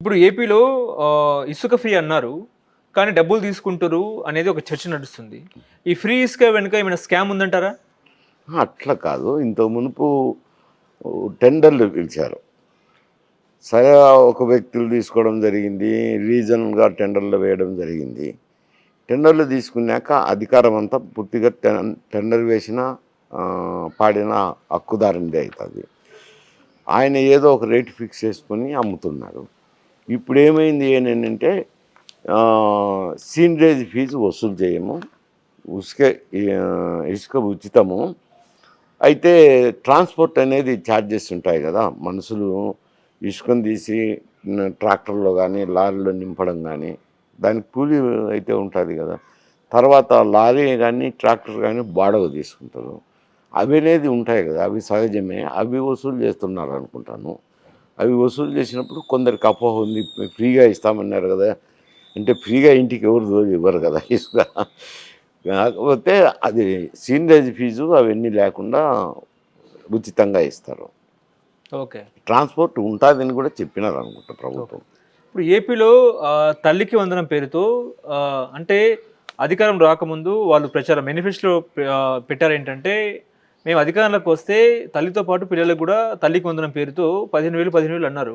ఇప్పుడు ఏపీలో ఇసుక ఫ్రీ అన్నారు. కానీ డబ్బులు తీసుకుంటుర్రు అనేది ఒక చర్చ నడుస్తుంది. ఈ ఫ్రీ ఇసుక వెనుక ఏమైనా స్కామ్ ఉందంటారా? అట్లా కాదు. ఇంతకు మునుపు టెండర్‌లు పిలిచారు. సరే ఒక వ్యక్తులు తీసుకోవడం జరిగింది. రీజనల్‌గా టెండర్‌లు వేయడం జరిగింది. టెండర్‌లు తీసుకున్నాక అధికారం అంతా పూర్తిగా టెండర్ వేసిన పాడిన హక్కుదారునిదే అయితది. ఆయన ఏదో ఒక రేట్ ఫిక్స్ చేసుకొని అమ్ముతున్నారు. ఇప్పుడేమైంది అనంటే సీనరేజ్ ఫీజు వసూలు చేయము. ఉసుక ఇసుక ఉచితము. అయితే ట్రాన్స్‌పోర్ట్ అనేది చార్జెస్ ఉంటాయి గదా! మనుషులు ఇసుకను తీసి ట్రాక్టర్‌లో గానీ, లారీలో నింపడం గానీ, దానికి కూలీ అయితే ఉంటది గదా! తర్వాత లారీ గానీ, ట్రాక్టర్ గానీ బాడుగ తీసుకుంటారు. అవనేది ఉంటాయి గదా! అవి సహజమే. అవి వసూలు చేస్తున్నారనుకుంటాను. అవి వసూలు చేసినప్పుడు కొందరికి అపోహ ఉంది. ఫ్రీగా ఇస్తామన్నారు గదా! అంటే ఫ్రీగా ఇంటికి ఎవరు ఇవ్వరు గదా! ఇసుక. కాకపోతే అది సీనరేజ్ ఫీజు అవన్నీ లేకుండా ఉచితంగా ఇస్తారు. ఓకే. ట్రాన్స్‌పోర్ట్ ఉంటాదని గూడా చెప్పినారనుకుంటా ఓకే. ప్రభుత్వం. ఇప్పుడు ఏపీలో తల్లికి వందనం పేరుతో అంటే అధికారం రాకముందు వాళ్ళు ప్రచారం మేనిఫెస్టోలో పెట్టారేంటంటే, మేము అధికారంలోకి వస్తే తల్లితో పాటు పిల్లలకు గూడా తల్లికి వందనం పేరుతో 15,000, 15,000 అన్నారు.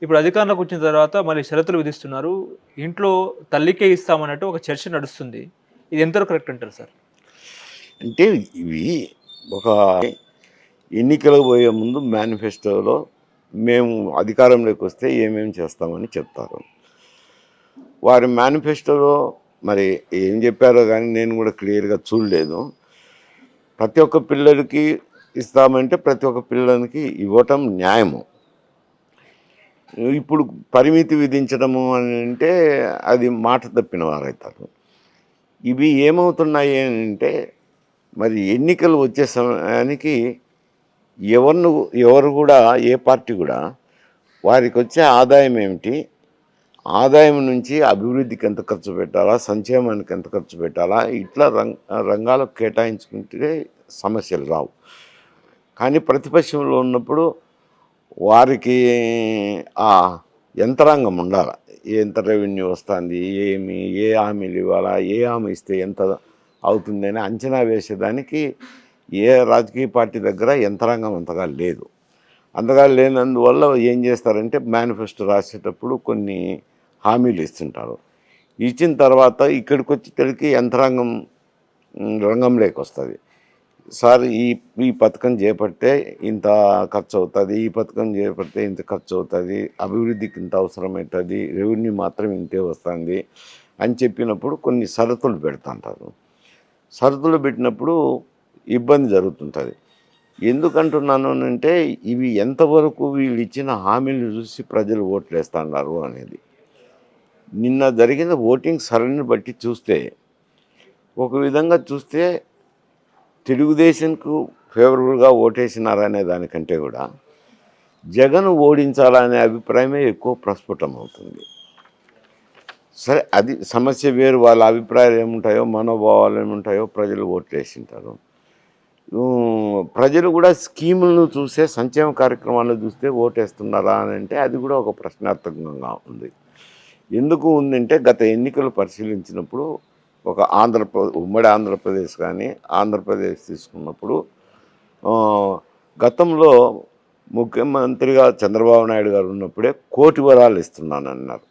ఇప్పుడు అధికారంలోకి వచ్చిన తర్వాత మళ్ళీ షరతులు విధిస్తున్నారు. ఇంట్లో తల్లికే ఇస్తామన్నట్టు ఒక చర్చ నడుస్తుంది. ఇది ఎంతవరకు కరెక్ట్ అంటారు సార్? అంటే ఇవి ఒక ఎన్నికలకు పోయే ముందు మేనిఫెస్టోలో మేము అధికారంలోకి వస్తే ఏమేమి చేస్తామని చెప్తారు. వారి మేనిఫెస్టోలో మరి ఏం చెప్పారో గానీ నేను గూడా క్లియర్‌గా చూడలేదు. ప్రతి ఒక్క పిల్లడికి ఇస్తామంటే ప్రతి ఒక్క పిల్లనికి ఇవ్వటం న్యాయము. ఇప్పుడు పరిమితి విధించడము అనంటే అది మాట తప్పిన వారైతారు. ఇవి ఏమవుతున్నాయి అనంటే మరి ఎన్నికలు వచ్చే సమయానికి ఎవరిను ఎవరు గూడా ఏ పార్టీ గూడా వారికొచ్చే ఆదాయం ఏమిటి? ఆదాయం నుంచి అభివృద్ధికి ఎంత ఖర్చు పెట్టాలా? సంక్షేమానికి ఎంత ఖర్చు పెట్టాలా? ఇట్లా రంగాలకు కేటాయించుకుంటే సమస్యలు రావు. కానీ ప్రతిపక్షంలో ఉన్నప్పుడు వారికి ఆ యంత్రాంగం ఉండాల. ఎంత రెవెన్యూ వస్తాంది? ఏమి? ఏ హామీలు ఇవ్వాలా? ఏ హామీ ఇస్తే ఎంత అవుతుందని అంచనా వేసేదానికి ఏ రాజకీయ పార్టీ దగ్గర యంత్రాంగం అంతగా లేదు. అంతగా లేనందువల్ల ఏం చేస్తారంటే మేనిఫెస్టో రాసేటప్పుడు కొన్ని హామీలు ఇస్తుంటారు. ఇచ్చిన తర్వాత ఇక్కడికొచ్చేసరికి యంత్రాంగం రంగంలోకి వస్తది. సార్ ఈ పథకం చేపడితే ఇంత ఖర్చవుతది. ఈ పథకం చేపడితే ఇంత ఖర్చవుతది. అభివృద్ధికి ఇంత అవసరమైతది. రెవెన్యూ మాత్రం ఇంతే వస్తుంది అని చెప్పినప్పుడు కొన్ని షరతులు పెడుతుంటారు. షరతులు పెట్టినప్పుడు ఇబ్బంది జరుగుతుంటది. ఎందుకంటున్నాను అనంటే ఇవి ఎంతవరకు వీళ్ళు ఇచ్చిన హామీలు చూసి ప్రజలు ఓట్లేస్తున్నారు అనేది. నిన్న జరిగిన ఓటింగ్ సరళిని బట్టి చూస్తే ఒక విధంగా చూస్తే తెలుగుదేశంకు ఫేవరబుల్‌గా ఓటేసినారనే దానికంటే గూడా, జగన్ ఓడించాలనే అభిప్రాయమే ఎక్కువ ప్రస్ఫుటమవుతుంది. సరే అది సమస్య వేరు. వాళ్ళ అభిప్రాయాలు ఏముంటాయో, మనోభావాలు ఏముంటాయో ప్రజలు ఓట్లేసింటారు. ప్రజలు గూడా స్కీములను చూసే, సంక్షేమ కార్యక్రమాలను చూస్తే ఓటేస్తున్నారా అనంటే అది గూడా ఒక ప్రశ్నార్థకంగా ఉంది. ఎందుకు ఉందంటే గత ఎన్నికలు పరిశీలించినప్పుడు ఒక ఉమ్మడి ఆంధ్రప్రదేశ్ కానీ, ఆంధ్రప్రదేశ్ తీసుకున్నప్పుడు గతంలో ముఖ్యమంత్రిగా చంద్రబాబు నాయుడు గారు ఉన్నప్పుడే కోటి వరాలు ఇస్తున్నానన్నారు.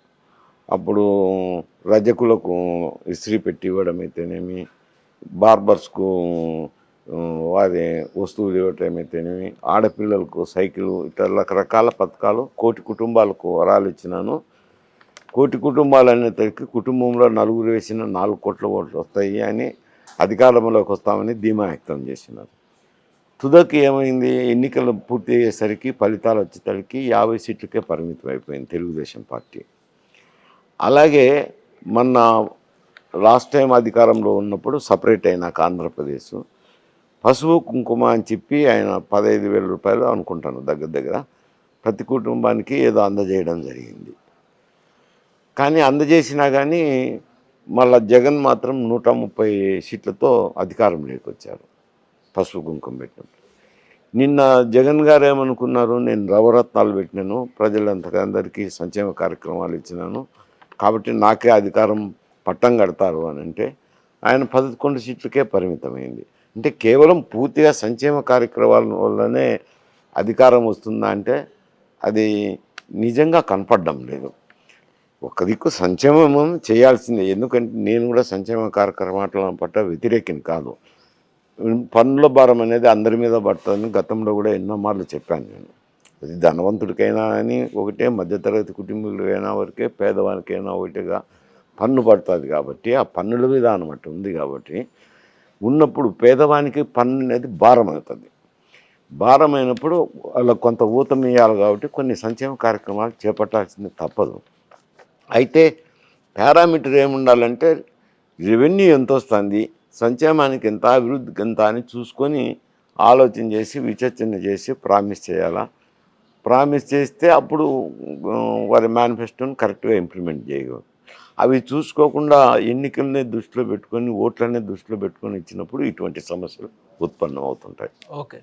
అప్పుడు రజకులకు ఇస్త్రీ పెట్టి ఇవ్వడం అయితేనేమి, బార్బర్స్‌కు వారి వస్తువులు ఇవ్వటం అయితేనేమి, ఆడపిల్లలకు సైకిలు ఇట్లా రకరకాల పథకాలు కోటి కుటుంబాలకు వరాలు ఇచ్చినాను. కోటి కుటుంబాలనేసరికి కుటుంబంలో నలుగురు వేసిన 4,00,00,000 ఓట్లు వస్తాయి అని అధికారంలోకి వస్తామని ధీమా వ్యక్తం చేసినారు. తుదకు ఏమైంది? ఎన్నికలు పూర్తి అయ్యేసరికి ఫలితాలు వచ్చేసరికి 50 సీట్లకే పరిమితం అయిపోయింది తెలుగుదేశం పార్టీ. అలాగే మొన్న లాస్ట్ టైం అధికారంలో ఉన్నప్పుడు సపరేట్ అయినాక ఆంధ్రప్రదేశ్ పసుపు కుంకుమ అని చెప్పి ఆయన 15,000 రూపాయలు అనుకుంటాను దగ్గర దగ్గర ప్రతి కుటుంబానికి ఏదో అందజేయడం జరిగింది. కానీ అందజేసినా కానీ మళ్ళా జగన్ మాత్రం 130 సీట్లతో అధికారంలోకి వచ్చారు పసుపు కుంకుమ పెట్టినప్పుడు. నిన్న జగన్ గారు ఏమనుకున్నారు, నేను నవరత్నాలు పెట్టినాను, అందరికీ సంక్షేమ కార్యక్రమాలు ఇచ్చినాను, కాబట్టి నాకే అధికారం పట్టం కడతారు అని అంటే ఆయన 11 సీట్లకే పరిమితమైంది. అంటే కేవలం పూర్తిగా సంక్షేమ కార్యక్రమాల వల్లనే అధికారం వస్తుందా అంటే అది నిజంగా కనపడడం లేదు. ఒక దిక్కు సంక్షేమం చేయాల్సిందే, ఎందుకంటే నేను కూడా సంక్షేమ కార్యక్రమాల పట్ల వ్యతిరేకిని కాదు. పన్నుల భారం అనేది అందరి మీద పడుతుందని గతంలో కూడా ఎన్నో మార్లు చెప్పాను నేను. అది ధనవంతుడికైనా అని ఒకటే, మధ్యతరగతి కుటుంబీకులకైనా ఒకటే, పేదవానికైనా ఒకటిగా పన్ను పడుతుంది. కాబట్టి ఆ పన్నుల విధానం అట్టు ఉంది. కాబట్టి ఉన్నప్పుడు పేదవానికి పన్ను అనేది భారం అవుతుంది. భారమైనప్పుడు వాళ్ళకు కొంత ఊతం ఇవ్వాలి. కాబట్టి కొన్ని సంక్షేమ కార్యక్రమాలు చేపట్టాల్సింది తప్పదు. అయితే పారామీటర్ ఏముండాలంటే రెవెన్యూ ఎంత వస్తుంది, సంక్షేమానికి ఎంత, అభివృద్ధికి ఎంత అని చూసుకొని ఆలోచన చేసి విచక్షణ చేసి ప్రామిస్ చేయాలా. ప్రామిస్ చేస్తే అప్పుడు వారి మేనిఫెస్టోని కరెక్ట్గా ఇంప్లిమెంట్ చేయగలరు. అవి చూసుకోకుండా ఎన్నికలనే దృష్టిలో పెట్టుకొని, ఓట్లనే దృష్టిలో పెట్టుకొని ఇచ్చినప్పుడు ఇటువంటి సమస్యలు ఉత్పన్నం అవుతుంటాయి. ఓకే.